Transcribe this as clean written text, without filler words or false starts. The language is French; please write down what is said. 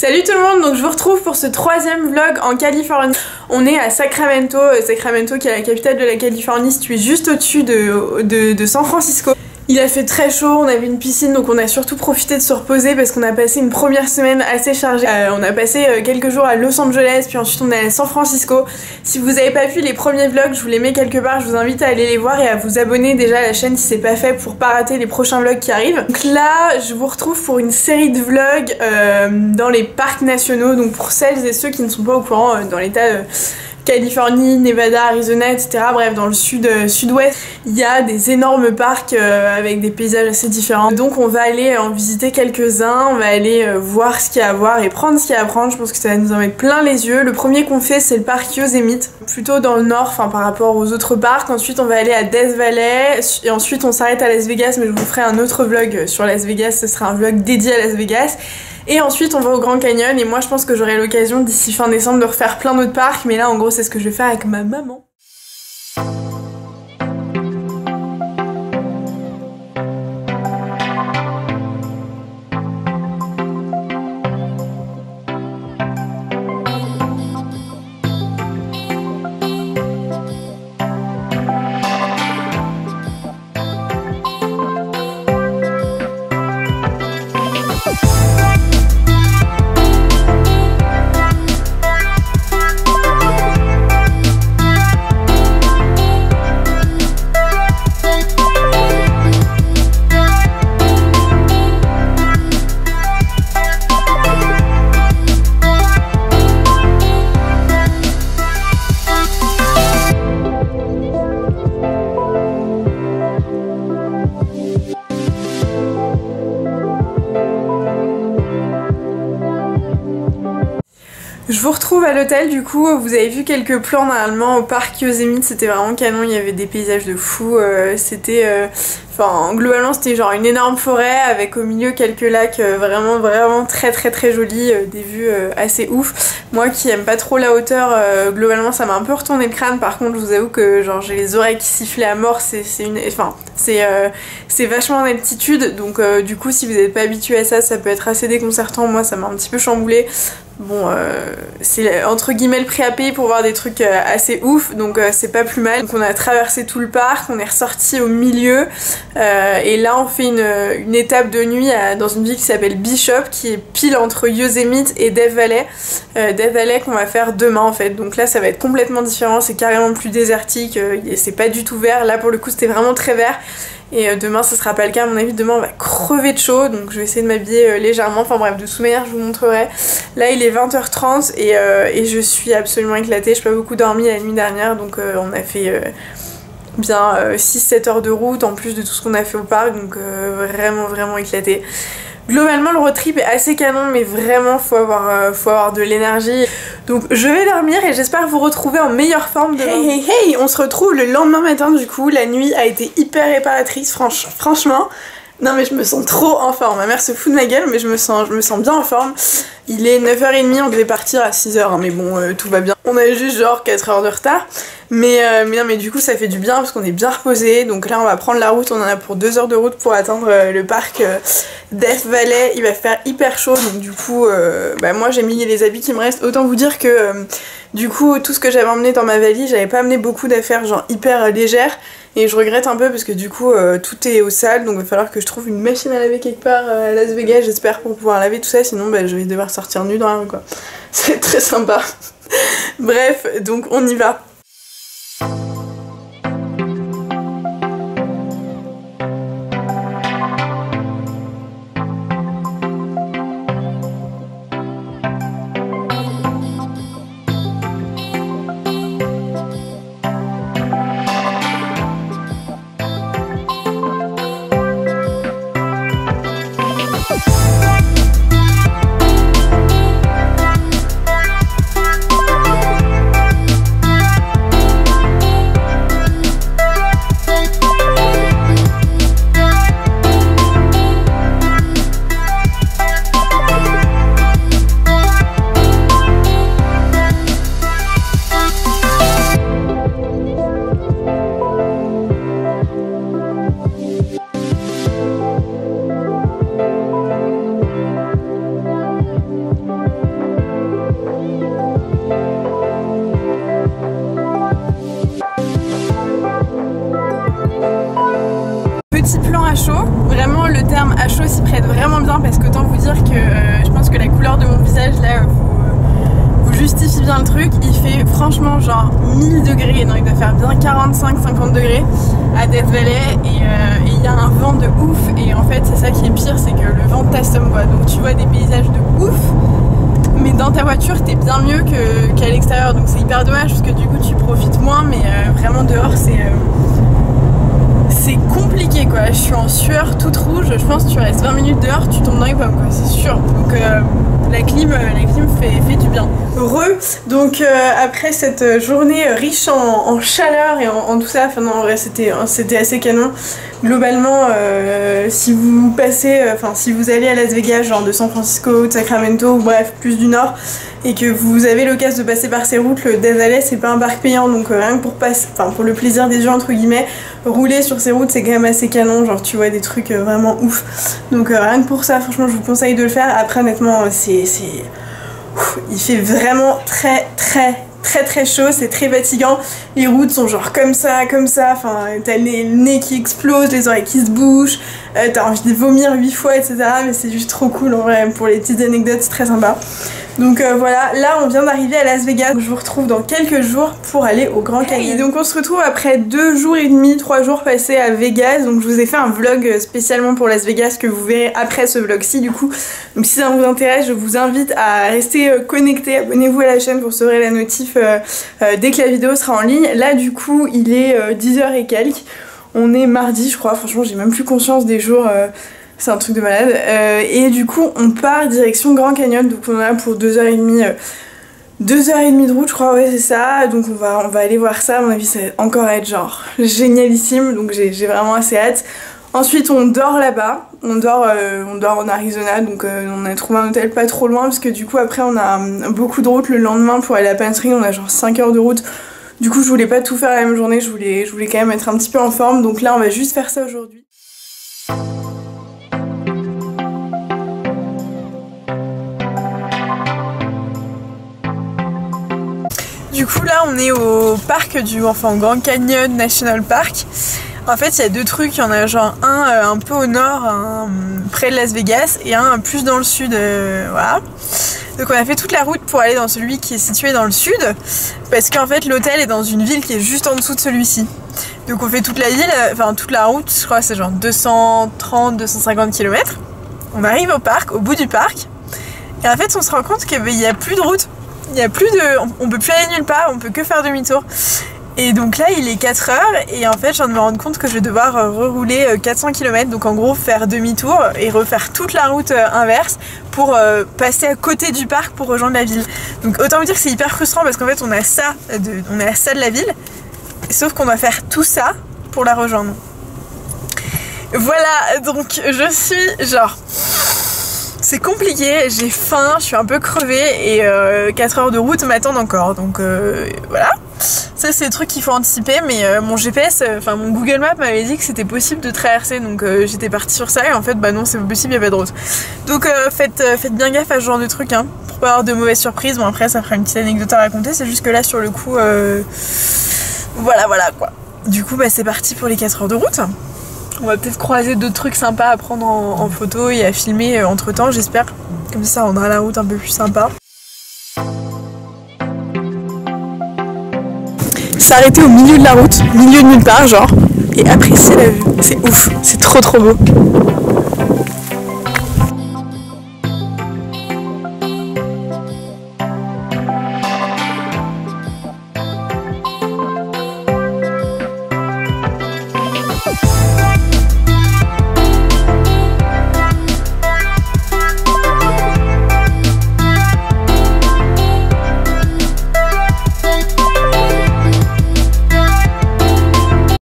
Salut tout le monde, donc je vous retrouve pour ce troisième vlog en Californie. On est à Sacramento, Sacramento qui est la capitale de la Californie, située juste au-dessus de San Francisco. Il a fait très chaud, on avait une piscine donc on a surtout profité de se reposer parce qu'on a passé une première semaine assez chargée. On a passé quelques jours à Los Angeles puis ensuite on est à San Francisco. Si vous n'avez pas vu les premiers vlogs, je vous les mets quelque part, je vous invite à aller les voir et à vous abonner déjà à la chaîne si c'est pas fait pour pas rater les prochains vlogs qui arrivent. Donc là je vous retrouve pour une série de vlogs dans les parcs nationaux, donc pour celles et ceux qui ne sont pas au courant, dans l'état Californie, Nevada, Arizona, etc. Bref, dans le sud-ouest, il y a des énormes parcs avec des paysages assez différents. Donc on va aller en visiter quelques-uns, on va aller voir ce qu'il y a à voir et prendre ce qu'il y a à prendre. Je pense que ça va nous en mettre plein les yeux. Le premier qu'on fait, c'est le parc Yosemite, plutôt dans le nord, enfin par rapport aux autres parcs. Ensuite, on va aller à Death Valley et ensuite on s'arrête à Las Vegas, mais je vous ferai un autre vlog sur Las Vegas. Ce sera un vlog dédié à Las Vegas. Et ensuite on va au Grand Canyon et moi je pense que j'aurai l'occasion d'ici fin décembre de refaire plein d'autres parcs, mais là en gros c'est ce que je vais faire avec ma maman. Je vous retrouve à l'hôtel du coup, vous avez vu quelques plans normalement au parc Yosemite, c'était vraiment canon, il y avait des paysages de fou, globalement c'était genre une énorme forêt avec au milieu quelques lacs vraiment très jolis, des vues assez ouf. Moi qui aime pas trop la hauteur, globalement ça m'a un peu retourné le crâne, par contre je vous avoue que genre j'ai les oreilles qui sifflaient à mort, c'est vachement en altitude, donc du coup si vous n'êtes pas habitué à ça, ça peut être assez déconcertant. Moi ça m'a un petit peu chamboulé. Bon, c'est entre guillemets le prix à payer pour voir des trucs assez ouf, donc c'est pas plus mal. Donc on a traversé tout le parc, on est ressorti au milieu, et là on fait une étape de nuit dans une ville qui s'appelle Bishop, qui est pile entre Yosemite et Death Valley. Death Valley qu'on va faire demain en fait, donc là ça va être complètement différent, c'est carrément plus désertique, c'est pas du tout vert, là pour le coup c'était vraiment très vert. Et demain ça sera pas le cas, à mon avis demain on va crever de chaud, donc je vais essayer de m'habiller légèrement, enfin bref de toute manière je vous montrerai. Là il est 20h30 et je suis absolument éclatée, j'ai pas beaucoup dormi la nuit dernière, donc on a fait bien 6-7 heures de route en plus de tout ce qu'on a fait au parc, donc vraiment éclatée. Globalement le road trip est assez canon, mais vraiment faut avoir de l'énergie. Donc je vais dormir et j'espère vous retrouver en meilleure forme demain. Hey, on se retrouve le lendemain matin du coup, la nuit a été hyper réparatrice franchement. Non mais je me sens trop en forme, ma mère se fout de ma gueule mais je me sens bien en forme. Il est 9h30, on devait partir à 6h, hein, mais bon tout va bien. On a juste genre 4 heures de retard, mais non mais du coup ça fait du bien parce qu'on est bien reposé. Donc là on va prendre la route, on en a pour 2 heures de route pour atteindre le parc Death Valley. Il va faire hyper chaud, donc du coup moi j'ai mis les habits qui me restent. Autant vous dire que du coup tout ce que j'avais emmené dans ma valise, j'avais pas amené beaucoup d'affaires genre hyper légères. Et je regrette un peu parce que du coup tout est au sale, donc il va falloir que je trouve une machine à laver quelque part à Las Vegas, j'espère, pour pouvoir laver tout ça, sinon je vais devoir sortir nue dans la rue quoi. C'est très sympa. Bref, donc on y va. quantifie bien le truc, il fait franchement genre 1000 degrés, non il doit faire bien 45-50 degrés à Death Valley et il y a un vent de ouf et en fait c'est ça qui est pire, c'est que le vent t'assomme quoi, donc tu vois des paysages de ouf mais dans ta voiture t'es bien mieux qu'à l'extérieur, donc c'est hyper dommage parce que du coup tu profites moins, mais vraiment dehors c'est compliqué quoi, je suis en sueur toute rouge, je pense que tu restes 20 minutes dehors, tu tombes dans les pommes quoi, c'est sûr, donc la clim fait du bien. Heureux, donc après cette journée riche en chaleur et en tout ça, enfin non en vrai c'était assez canon. Globalement si vous passez, enfin si vous allez à Las Vegas, genre de San Francisco, de Sacramento, bref plus du nord, et que vous avez l'occasion de passer par ces routes, le Death Valley c'est pas un parc payant, donc rien que pour le plaisir des yeux entre guillemets, rouler sur ces routes c'est quand même assez canon, genre tu vois des trucs vraiment ouf, donc rien que pour ça franchement je vous conseille de le faire. Après honnêtement il fait vraiment très chaud, c'est très fatigant, les routes sont genre comme ça, enfin t'as le nez qui explose, les oreilles qui se bouchent, t'as envie de vomir 8 fois etc, mais c'est juste trop cool en vrai, pour les petites anecdotes c'est très sympa. Donc voilà, là on vient d'arriver à Las Vegas, je vous retrouve dans quelques jours pour aller au Grand Canyon. Et donc on se retrouve après 2 jours et demi, 3 jours passés à Vegas, donc je vous ai fait un vlog spécialement pour Las Vegas que vous verrez après ce vlog-ci du coup. Donc si ça vous intéresse, je vous invite à rester connecté, abonnez-vous à la chaîne pour recevoir la notif dès que la vidéo sera en ligne. Là du coup il est 10h et quelques, on est mardi je crois, franchement j'ai même plus conscience des jours. C'est un truc de malade. Et du coup, on part direction Grand Canyon. Donc, on est là pour 2h30. 2h30 de route, je crois, ouais, c'est ça. Donc, on va aller voir ça. À mon avis, ça va encore être genre génialissime. Donc, j'ai vraiment assez hâte. Ensuite, on dort là-bas. On dort en Arizona. Donc, on a trouvé un hôtel pas trop loin. Parce que du coup, après, on a beaucoup de route le lendemain pour aller à Palm Springs. On a genre 5 heures de route. Du coup, je voulais pas tout faire la même journée. Je voulais quand même être un petit peu en forme. Donc, là, on va juste faire ça aujourd'hui. Du coup là on est au parc au Grand Canyon National Park. En fait il y a 2 trucs, il y en a genre un peu au nord, un près de Las Vegas et un plus dans le sud, voilà. Donc on a fait toute la route pour aller dans celui qui est situé dans le sud, parce qu'en fait l'hôtel est dans une ville qui est juste en dessous de celui-ci. Donc on fait toute la ville, enfin toute la route, je crois que c'est genre 230-250 km. On arrive au parc, au bout du parc, et en fait on se rend compte qu'il n'y a plus de route. Il y a plus de... On peut plus aller nulle part, on peut que faire demi-tour. Et donc là il est 4h et en fait je viens de me rendre compte que je vais devoir rerouler 400 km, donc en gros faire demi-tour et refaire toute la route inverse pour passer à côté du parc pour rejoindre la ville. Donc autant vous dire que c'est hyper frustrant parce qu'en fait on est à ça de la ville, sauf qu'on doit faire tout ça pour la rejoindre. Voilà, donc je suis genre... C'est compliqué, j'ai faim, je suis un peu crevée et 4 heures de route m'attendent encore, donc voilà. Ça c'est des trucs qu'il faut anticiper, mais mon GPS, enfin mon Google Maps m'avait dit que c'était possible de traverser, donc j'étais partie sur ça et en fait bah non c'est pas possible, il n'y a pas de route. Donc faites bien gaffe à ce genre de trucs hein, pour pas avoir de mauvaises surprises. Bon après ça fera une petite anecdote à raconter, c'est juste que là sur le coup, voilà quoi. Du coup bah c'est parti pour les 4 heures de route. On va peut-être croiser d'autres trucs sympas à prendre en photo et à filmer entre temps, j'espère. Comme ça rendra la route un peu plus sympa. S'arrêter au milieu de la route, milieu de nulle part genre, et apprécier la vue. C'est ouf, c'est trop beau.